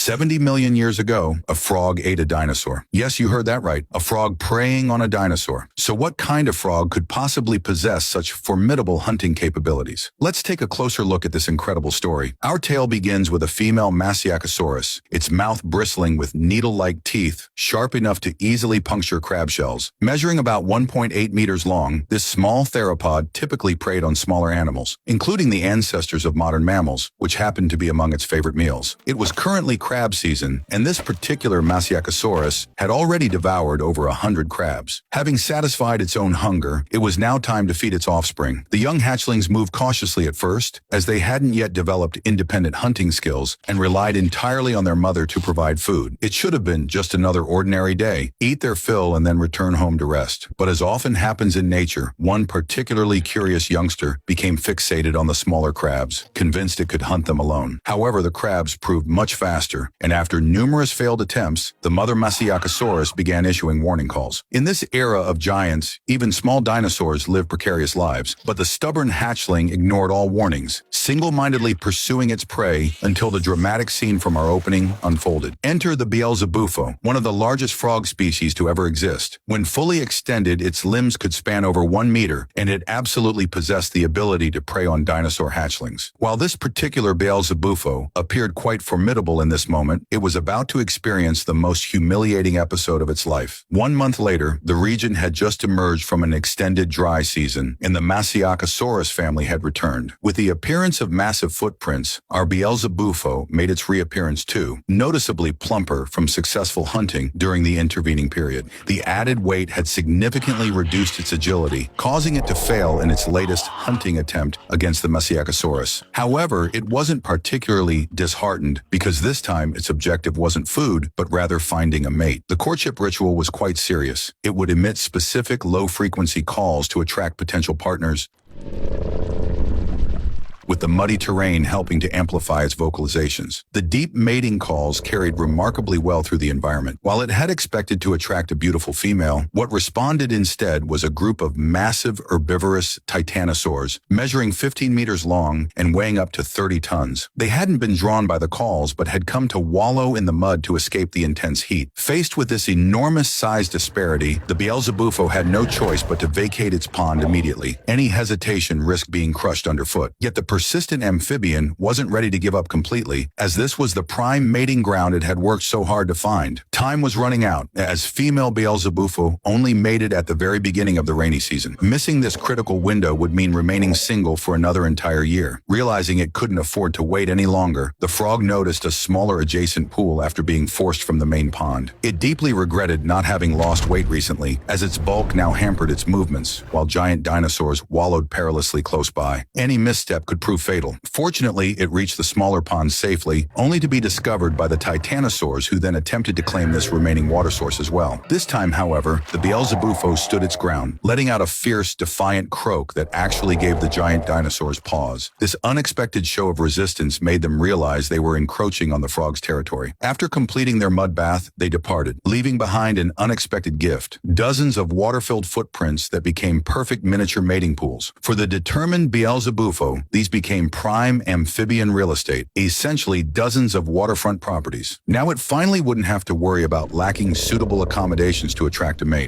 70 million years ago, a frog ate a dinosaur. Yes, you heard that right. A frog preying on a dinosaur. So what kind of frog could possibly possess such formidable hunting capabilities? Let's take a closer look at this incredible story. Our tale begins with a female Masiacosaurus, its mouth bristling with needle-like teeth, sharp enough to easily puncture crab shells. Measuring about 1.8 meters long, this small theropod typically preyed on smaller animals, including the ancestors of modern mammals, which happened to be among its favorite meals. It was currently crab season, and this particular Masiacosaurus had already devoured over 100 crabs. Having satisfied its own hunger, it was now time to feed its offspring. The young hatchlings moved cautiously at first, as they hadn't yet developed independent hunting skills and relied entirely on their mother to provide food. It should have been just another ordinary day, eat their fill and then return home to rest. But as often happens in nature, one particularly curious youngster became fixated on the smaller crabs, convinced it could hunt them alone. However, the crabs proved much faster, and after numerous failed attempts, the mother Masiacosaurus began issuing warning calls. In this era of giants, even small dinosaurs live precarious lives, but the stubborn hatchling ignored all warnings, single-mindedly pursuing its prey until the dramatic scene from our opening unfolded. Enter the Beelzebufo, one of the largest frog species to ever exist. When fully extended, its limbs could span over 1 meter, and it absolutely possessed the ability to prey on dinosaur hatchlings. While this particular Beelzebufo appeared quite formidable in this moment, it was about to experience the most humiliating episode of its life. 1 month later, the region had just emerged from an extended dry season, and the Masiacosaurus family had returned. With the appearance of massive footprints, our Beelzebufo made its reappearance too, noticeably plumper from successful hunting during the intervening period. The added weight had significantly reduced its agility, causing it to fail in its latest hunting attempt against the Masiacosaurus. However, it wasn't particularly disheartened because this time its objective wasn't food, but rather finding a mate. The courtship ritual was quite serious. It would emit specific low-frequency calls to attract potential partners, with the muddy terrain helping to amplify its vocalizations. The deep mating calls carried remarkably well through the environment. While it had expected to attract a beautiful female, what responded instead was a group of massive herbivorous titanosaurs, measuring 15 meters long and weighing up to 30 tons. They hadn't been drawn by the calls, but had come to wallow in the mud to escape the intense heat. Faced with this enormous size disparity, the Beelzebufo had no choice but to vacate its pond immediately. Any hesitation risked being crushed underfoot. Yet the persistent amphibian wasn't ready to give up completely, as this was the prime mating ground it had worked so hard to find. Time was running out, as female Beelzebufo only mated at the very beginning of the rainy season. Missing this critical window would mean remaining single for another entire year. Realizing it couldn't afford to wait any longer, the frog noticed a smaller adjacent pool after being forced from the main pond. It deeply regretted not having lost weight recently, as its bulk now hampered its movements, while giant dinosaurs wallowed perilously close by. Any misstep could prove fatal. Fortunately, it reached the smaller pond safely, only to be discovered by the titanosaurs, who then attempted to claim this remaining water source as well. This time, however, the Beelzebufo stood its ground, letting out a fierce, defiant croak that actually gave the giant dinosaurs pause. This unexpected show of resistance made them realize they were encroaching on the frog's territory. After completing their mud bath, they departed, leaving behind an unexpected gift: dozens of water-filled footprints that became perfect miniature mating pools. For the determined Beelzebufo, these became prime amphibian real estate, essentially dozens of waterfront properties. Now it finally wouldn't have to worry about lacking suitable accommodations to attract a mate.